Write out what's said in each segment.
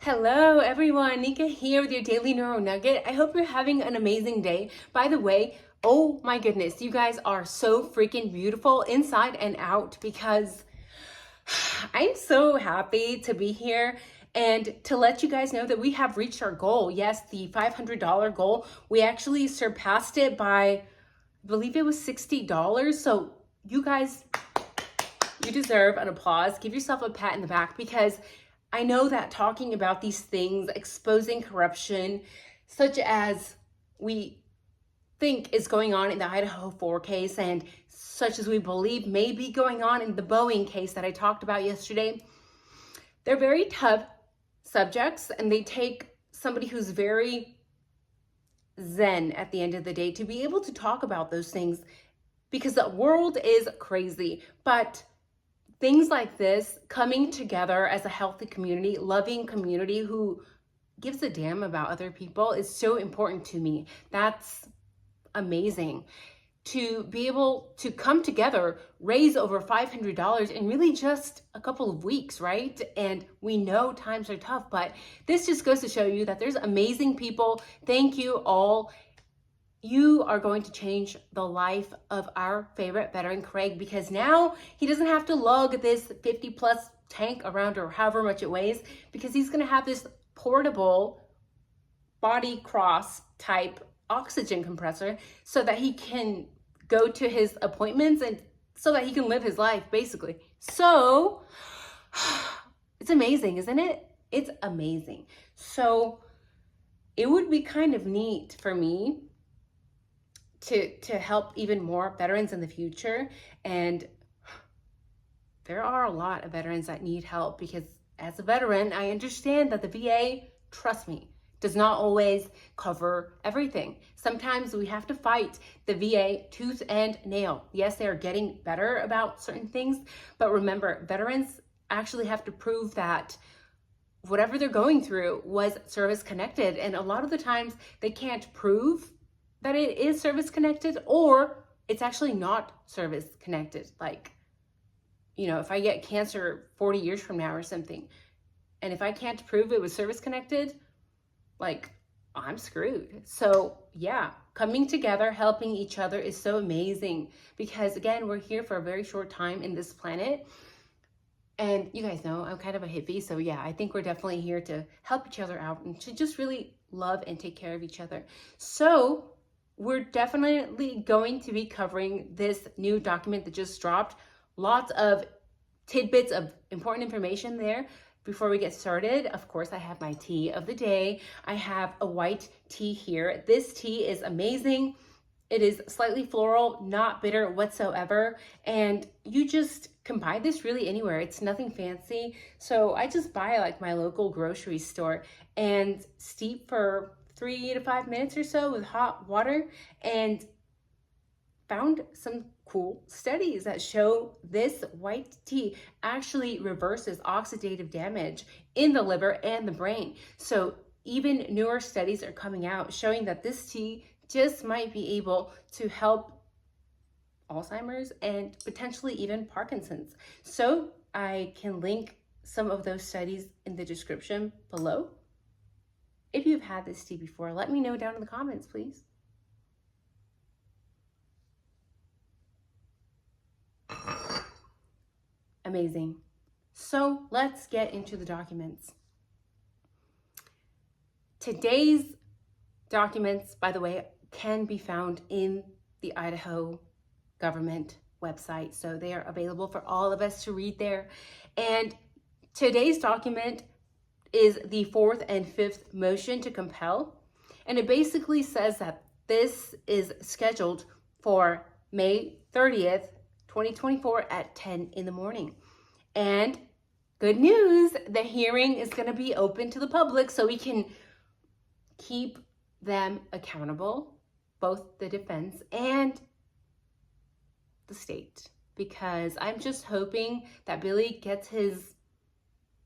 Hello everyone, Nika here with your daily neuro nugget. I hope you're having an amazing day. By the way, oh my goodness, you guys are so freaking beautiful inside and out because I'm so happy to be here and to let you guys know that we have reached our goal. Yes, the $500 goal. We actually surpassed it by, I believe it was $60. So you guys, you deserve an applause. Give yourself a pat in the back because I know that talking about these things, exposing corruption, such as we think is going on in the IDAHO4 case and such as we believe may be going on in the Boeing case that I talked about yesterday, they're very tough subjects and they take somebody who's very zen at the end of the day to be able to talk about those things because the world is crazy. But things like this, coming together as a healthy community, loving community who gives a damn about other people, is so important to me. That's amazing. To be able to come together, raise over $500 in really just a couple of weeks, right? And we know times are tough, but this just goes to show you that there's amazing people. Thank you all. You are going to change the life of our favorite veteran, Craig, because now he doesn't have to lug this 50 plus tank around or however much it weighs, because he's going to have this portable body cross type oxygen compressor so that he can go to his appointments and so that he can live his life, basically. So it's amazing, isn't it? It's amazing. So it would be kind of neat for me to help even more veterans in the future. And there are a lot of veterans that need help because as a veteran, I understand that the VA, trust me, does not always cover everything. Sometimes we have to fight the VA tooth and nail. Yes, they are getting better about certain things, but remember, veterans actually have to prove that whatever they're going through was service connected. And a lot of the times they can't prove that it is service connected or it's actually not service connected. Like, you know, if I get cancer 40 years from now or something, and if I can't prove it was service connected, like, I'm screwed. So yeah, coming together, helping each other is so amazing because again, we're here for a very short time in this planet. And you guys know I'm kind of a hippie. So yeah, I think we're definitely here to help each other out and to just really love and take care of each other. So we're definitely going to be covering this new document that just dropped. Lots of tidbits of important information there. Before we get started, of course, I have my tea of the day. I have a white tea here. This tea is amazing. It is slightly floral, not bitter whatsoever. And you just can buy this really anywhere. It's nothing fancy. So I just buy like my local grocery store and steep for 3 to 5 minutes or so with hot water, and found some cool studies that show this white tea actually reverses oxidative damage in the liver and the brain. So even newer studies are coming out showing that this tea just might be able to help Alzheimer's and potentially even Parkinson's. So I can link some of those studies in the description below. If you've had this tea before, let me know down in the comments, please. Amazing. So let's get into the documents. Today's documents, by the way, can be found in the Idaho government website. So they are available for all of us to read there. And today's document is the 4th and 5th motion to compel. And it basically says that this is scheduled for May 30th, 2024 at 10 in the morning. And good news, the hearing is going to be open to the public so we can keep them accountable, both the defense and the state, because I'm just hoping that Billy gets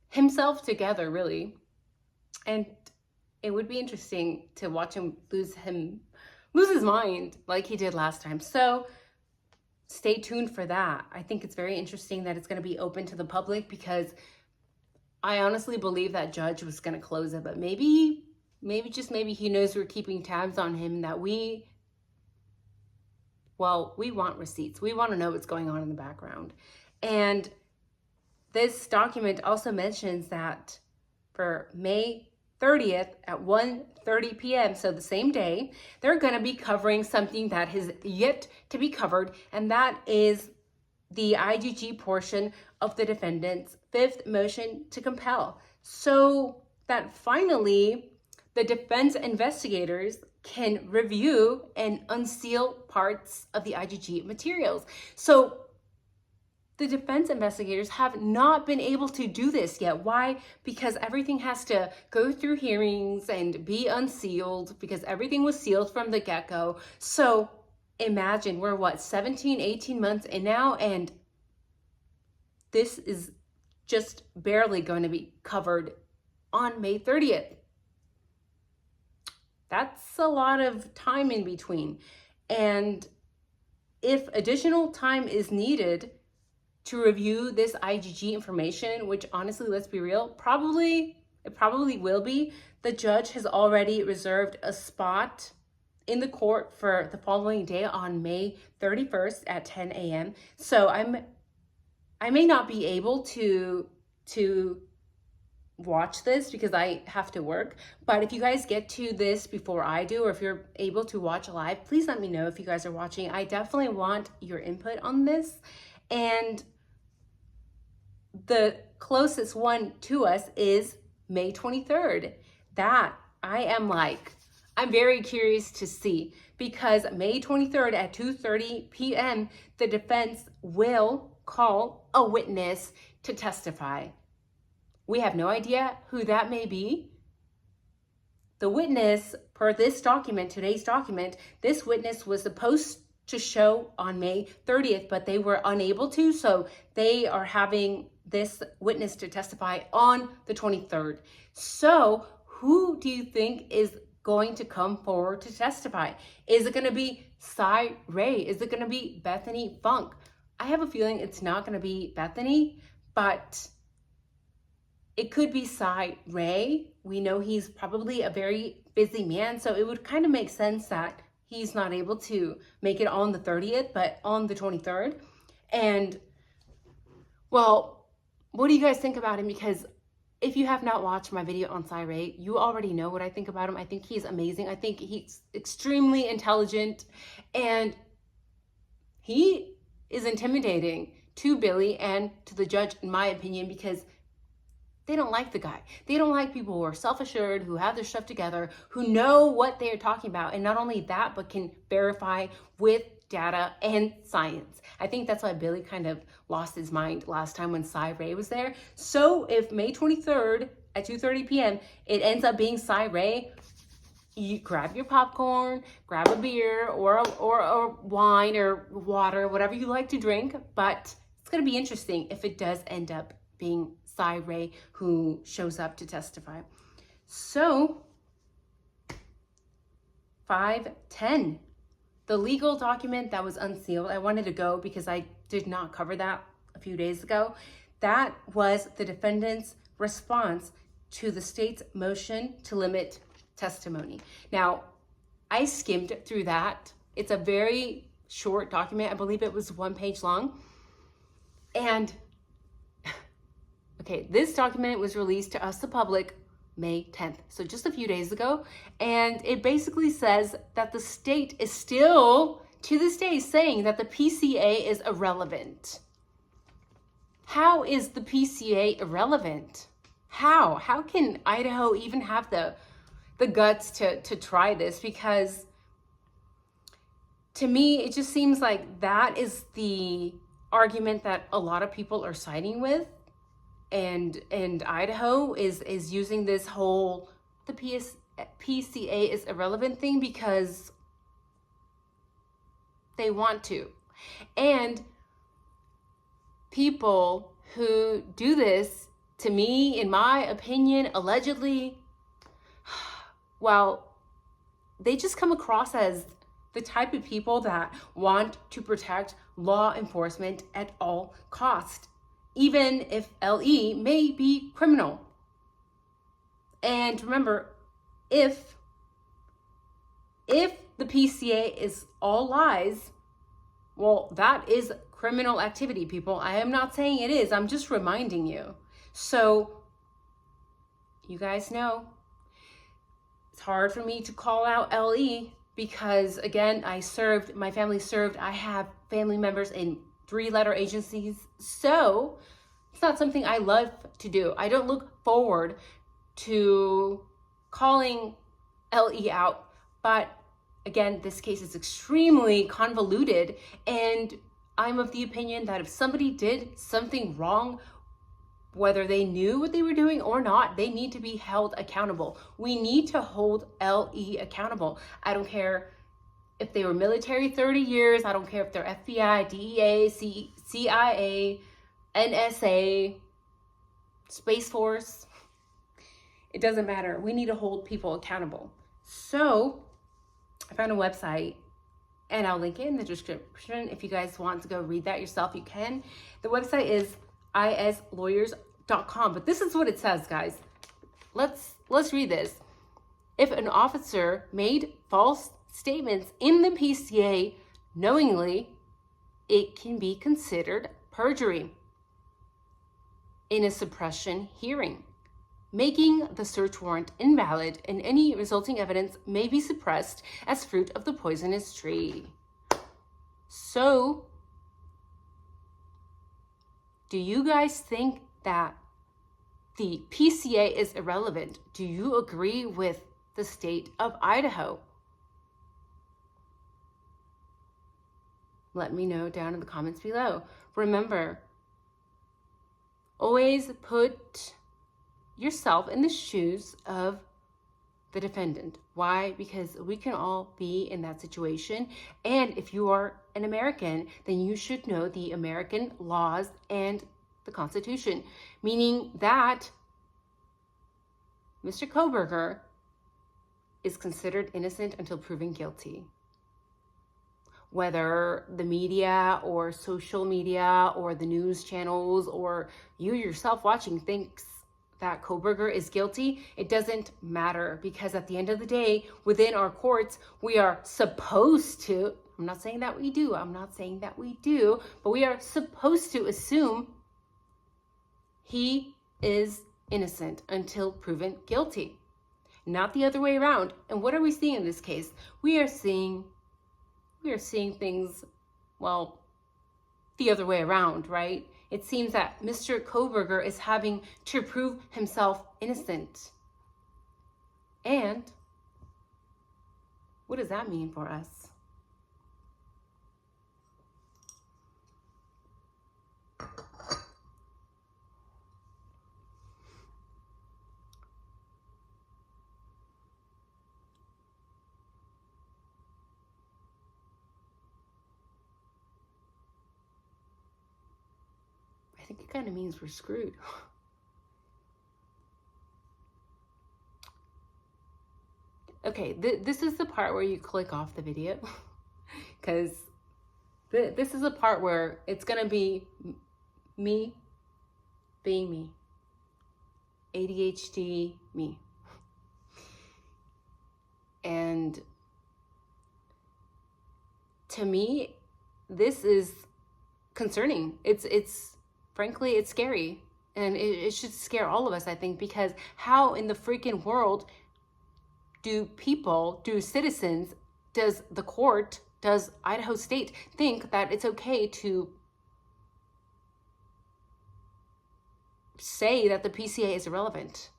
himself together, really. And it would be interesting to watch him lose his mind like he did last time. So stay tuned for that. I think it's very interesting that it's going to be open to the public because I honestly believe that judge was going to close it, but maybe just maybe he knows we're keeping tabs on him, that we want receipts. We want to know what's going on in the background. And this document also mentions that for May 30th at 1:30 p.m., so the same day, they're going to be covering something that has yet to be covered, and that is the IGG portion of the defendant's fifth motion to compel. So that finally the defense investigators can review and unseal parts of the IGG materials. So the defense investigators have not been able to do this yet. Why? Because everything has to go through hearings and be unsealed, because everything was sealed from the get-go. So imagine we're 17, 18 months in now, and this is just barely going to be covered on May 30th. That's a lot of time in between. And if additional time is needed to review this IGG information, which honestly, let's be real, it probably will be. The judge has already reserved a spot in the court for the following day on May 31st at 10 a.m. So I may not be able to watch this because I have to work, but if you guys get to this before I do, or if you're able to watch live, please let me know if you guys are watching. I definitely want your input on this. And the closest one to us is May 23rd. That I'm very curious to see, because May 23rd at 2:30 p.m., the defense will call a witness to testify. We have no idea who that may be. The witness, per this document, today's document, this witness was supposed to show on May 30th, but they were unable to, so they are having this witness to testify on the 23rd. So who do you think is going to come forward to testify? Is it going to be Cy Ray? Is it going to be Bethany Funk? I have a feeling it's not going to be Bethany, but it could be Cy Ray. We know he's probably a very busy man, so it would kind of make sense that he's not able to make it on the 30th, but on the 23rd. And, well, what do you guys think about him? Because if you have not watched my video on Cy Ray, you already know what I think about him. I think he's amazing. I think he's extremely intelligent, and he is intimidating to Billy and to the judge, in my opinion, because they don't like the guy. They don't like people who are self-assured, who have their stuff together, who know what they're talking about. And not only that, but can verify with data and science. I think that's why Billy kind of lost his mind last time when Cy Ray was there. So if May 23rd at 2:30 p.m., it ends up being Cy Ray, you grab your popcorn, grab a beer or a wine or water, whatever you like to drink. But it's going to be interesting if it does end up being Cy Ray who shows up to testify. So 5:10, the legal document that was unsealed. I wanted to go because I did not cover that a few days ago. That was the defendant's response to the state's motion to limit testimony. Now, I skimmed through that. It's a very short document. I believe it was 1 page long. And okay, this document was released to us, the public, May 10th, so just a few days ago. And it basically says that the state is still, to this day, saying that the PCA is irrelevant. How is the PCA irrelevant? How? How can Idaho even have the guts to try this? Because to me, it just seems like that is the argument that a lot of people are siding with. And Idaho is using this whole, the PCA is irrelevant thing because they want to. And people who do this, to me, in my opinion, allegedly, well, they just come across as the type of people that want to protect law enforcement at all costs. even if LE may be criminal. And remember, if the PCA is all lies, well, that is criminal activity, people. I am not saying it is. I'm just reminding you. So you guys know it's hard for me to call out LE because, again, my family served. I have family members in 3-letter agencies. So it's not something I love to do. I don't look forward to calling LE out. But again, this case is extremely convoluted, and I'm of the opinion that if somebody did something wrong, whether they knew what they were doing or not, they need to be held accountable. We need to hold LE accountable. I don't care if they were military 30 years. I don't care if they're FBI, DEA, CIA, NSA, Space Force. It doesn't matter. We need to hold people accountable. So I found a website, and I'll link it in the description. If you guys want to go read that yourself, you can. The website is islawyers.com. But this is what it says, guys. Let's read this. If an officer made false statements in the PCA knowingly, it can be considered perjury in a suppression hearing, making the search warrant invalid, and any resulting evidence may be suppressed as fruit of the poisonous tree. So, do you guys think that the PCA is irrelevant? Do you agree with the state of Idaho? Let me know down in the comments below. Remember, always put yourself in the shoes of the defendant. Why? Because we can all be in that situation. And if you are an American, then you should know the American laws and the Constitution, meaning that Mr. Kohberger is considered innocent until proven guilty. Whether the media or social media or the news channels or you yourself watching thinks that Kohberger is guilty, it doesn't matter, because at the end of the day, within our courts, we are supposed to, I'm not saying that we do, but we are supposed to assume he is innocent until proven guilty, not the other way around. And what are we seeing in this case? We are seeing things, well, the other way around, right? It seems that Mr. Kohberger is having to prove himself innocent. And what does that mean for us? I think it kind of means we're screwed. Okay, this is the part where you click off the video, because this is the part where it's going to be me being me. ADHD me. And to me, this is concerning. Frankly, it's scary, and it should scare all of us, I think, because how in the freaking world do citizens, does the court, does Idaho State think that it's okay to say that the PCA is irrelevant?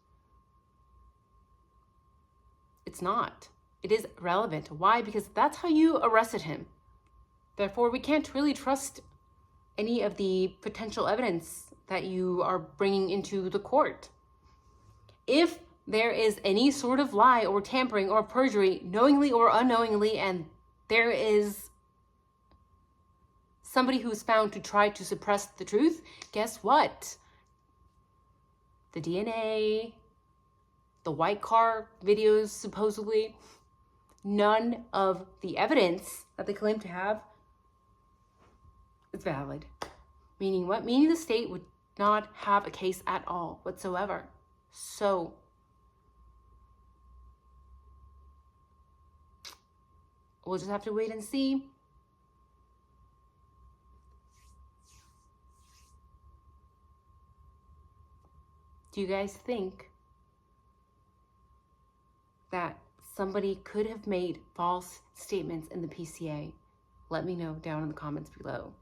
It's not. It is relevant. Why? Because that's how you arrested him. Therefore, we can't really trust any of the potential evidence that you are bringing into the court. If there is any sort of lie or tampering or perjury, knowingly or unknowingly, and there is somebody who's found to try to suppress the truth, guess what? The DNA, the white car videos, supposedly, none of the evidence that they claim to have is valid. Meaning what? Meaning the state would not have a case at all whatsoever. So we'll just have to wait and see. Do you guys think that somebody could have made false statements in the PCA? Let me know down in the comments below.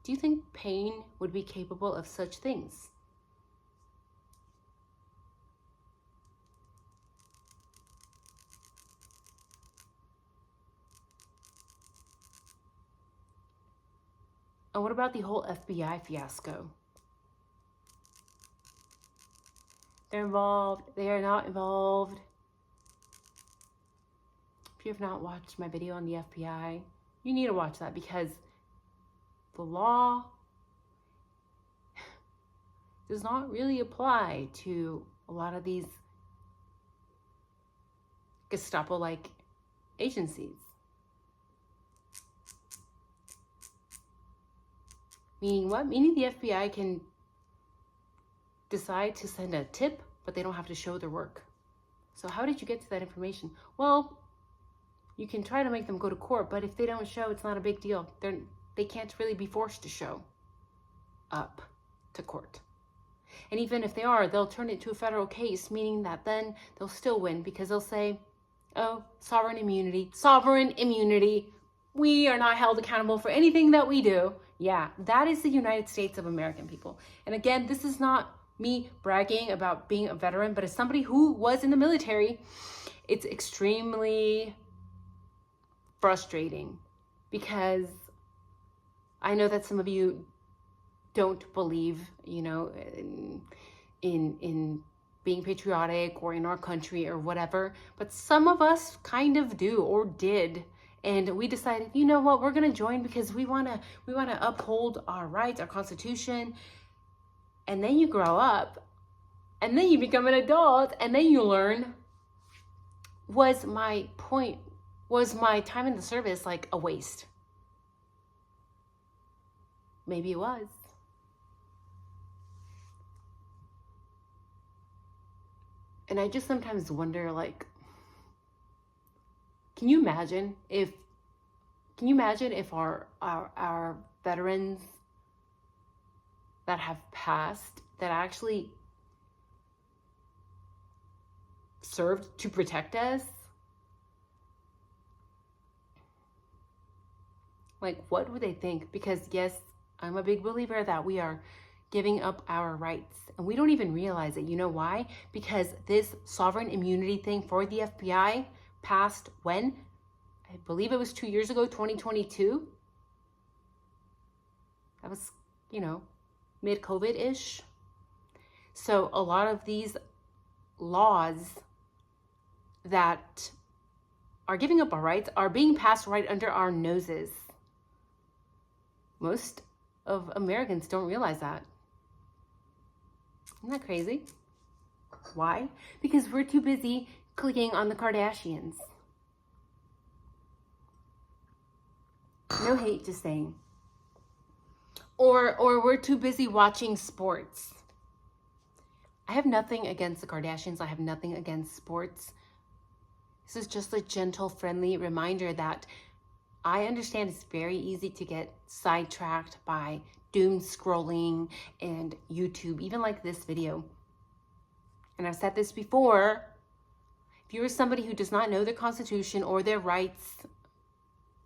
Do you think pain would be capable of such things? And what about the whole FBI fiasco? They're involved, they are not involved. If you have not watched my video on the FBI, you need to watch that, because the law does not really apply to a lot of these Gestapo-like agencies. Meaning what? Meaning the FBI can decide to send a tip, but they don't have to show their work. So how did you get to that information? Well, you can try to make them go to court, but if they don't show, it's not a big deal. They can't really be forced to show up to court. And even if they are, they'll turn it to a federal case, meaning that then they'll still win, because they'll say, oh, sovereign immunity. We are not held accountable for anything that we do. Yeah, that is the United States of American people. And again, this is not me bragging about being a veteran, but as somebody who was in the military, it's extremely frustrating, because I know that some of you don't believe, you know, in being patriotic or in our country or whatever, but some of us kind of do or did. And we decided, you know what, we're going to join because we want to uphold our rights, our Constitution. And then you grow up, and then you become an adult, and then you learn, was my time in the service like a waste? Maybe it was. And I just sometimes wonder, like, can you imagine if our veterans that have passed, that actually served to protect us, like, what would they think? Because yes, I'm a big believer that we are giving up our rights, and we don't even realize it. You know why? Because this sovereign immunity thing for the FBI passed when? I believe it was 2 years ago, 2022. That was, you know, mid-COVID-ish. So a lot of these laws that are giving up our rights are being passed right under our noses. Most of Americans don't realize that. Isn't that crazy? Why? Because we're too busy clicking on the Kardashians. No hate, just saying. Or we're too busy watching sports. I have nothing against the Kardashians. I have nothing against sports. This is just a gentle, friendly reminder that I understand it's very easy to get sidetracked by doom scrolling and YouTube, even like this video. And I've said this before, if you're somebody who does not know their Constitution or their rights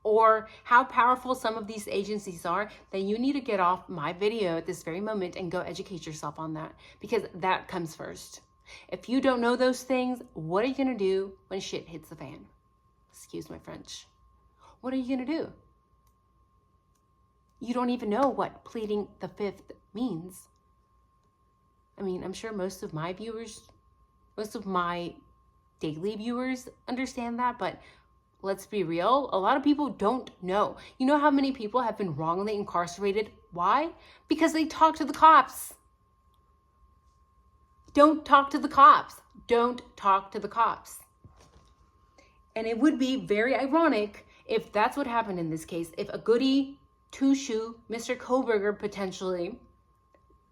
or how powerful some of these agencies are, then you need to get off my video at this very moment and go educate yourself on that, because that comes first. If you don't know those things, what are you going to do when shit hits the fan? Excuse my French. What are you going to do? You don't even know what pleading the fifth means. I mean, I'm sure most of my daily viewers understand that, but let's be real, a lot of people don't know. You know how many people have been wrongly incarcerated? Why? Because they talk to the cops. Don't talk to the cops. Don't talk to the cops. And it would be very ironic if that's what happened in this case. If a goody to shoe Mr. Koberger potentially,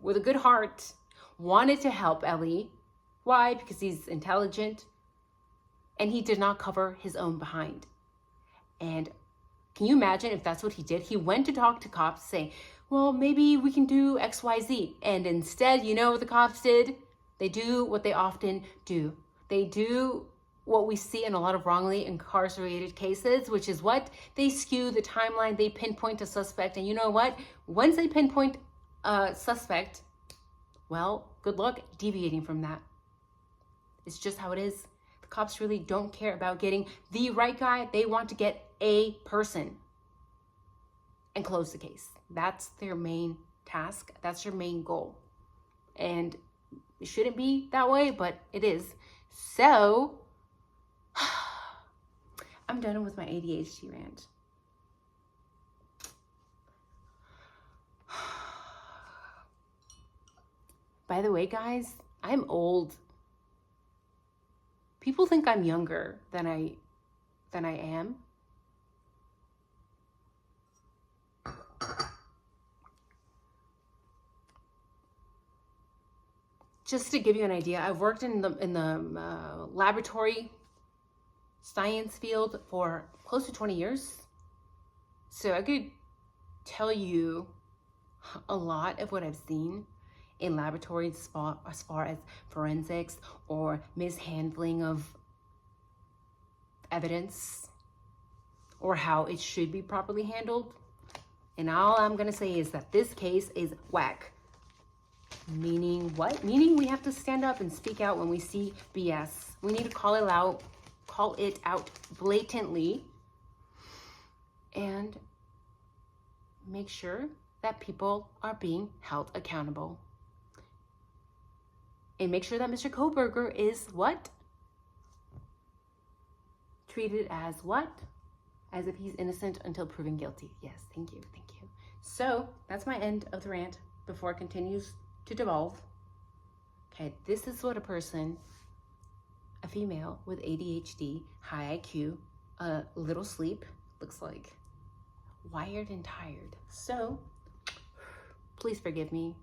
with a good heart, wanted to help Ellie. Why? Because he's intelligent, and he did not cover his own behind. And can you imagine if that's what he did? He went to talk to cops, saying, well, maybe we can do XYZ. And instead, you know what the cops did? They do what they often do. They do what we see in a lot of wrongly incarcerated cases, which is what? They skew the timeline, they pinpoint a suspect, and you know what? Once they pinpoint a suspect, well, good luck deviating from that. It's just how it is. The cops really don't care about getting the right guy. They want to get a person and close the case. That's their main task. That's their main goal. And it shouldn't be that way, but it is. So, I'm done with my ADHD rant. By the way, guys, I'm old. People think I'm younger than I am. Just to give you an idea, I've worked in the laboratory science field for close to 20 years. So I could tell you a lot of what I've seen in laboratories as far as forensics or mishandling of evidence or how it should be properly handled. And all I'm gonna say is that this case is whack. Meaning what? Meaning we have to stand up and speak out when we see BS. We need to call it out blatantly, and make sure that people are being held accountable. And make sure that Mr. Koberger is what? Treated as what? As if he's innocent until proven guilty. Yes, thank you, thank you. So that's my end of the rant before it continues to devolve. Okay, this is what a female with ADHD, high IQ, a little sleep, looks like. Wired and tired. So, please forgive me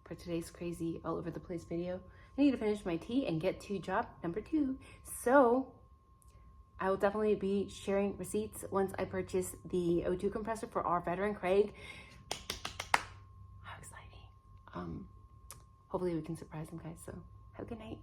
for today's crazy all over the place video. I need to finish my tea and get to job number 2. So, I will definitely be sharing receipts once I purchase the O2 compressor for our veteran Craig. How exciting. Hopefully we can surprise him, guys. So, have a good night.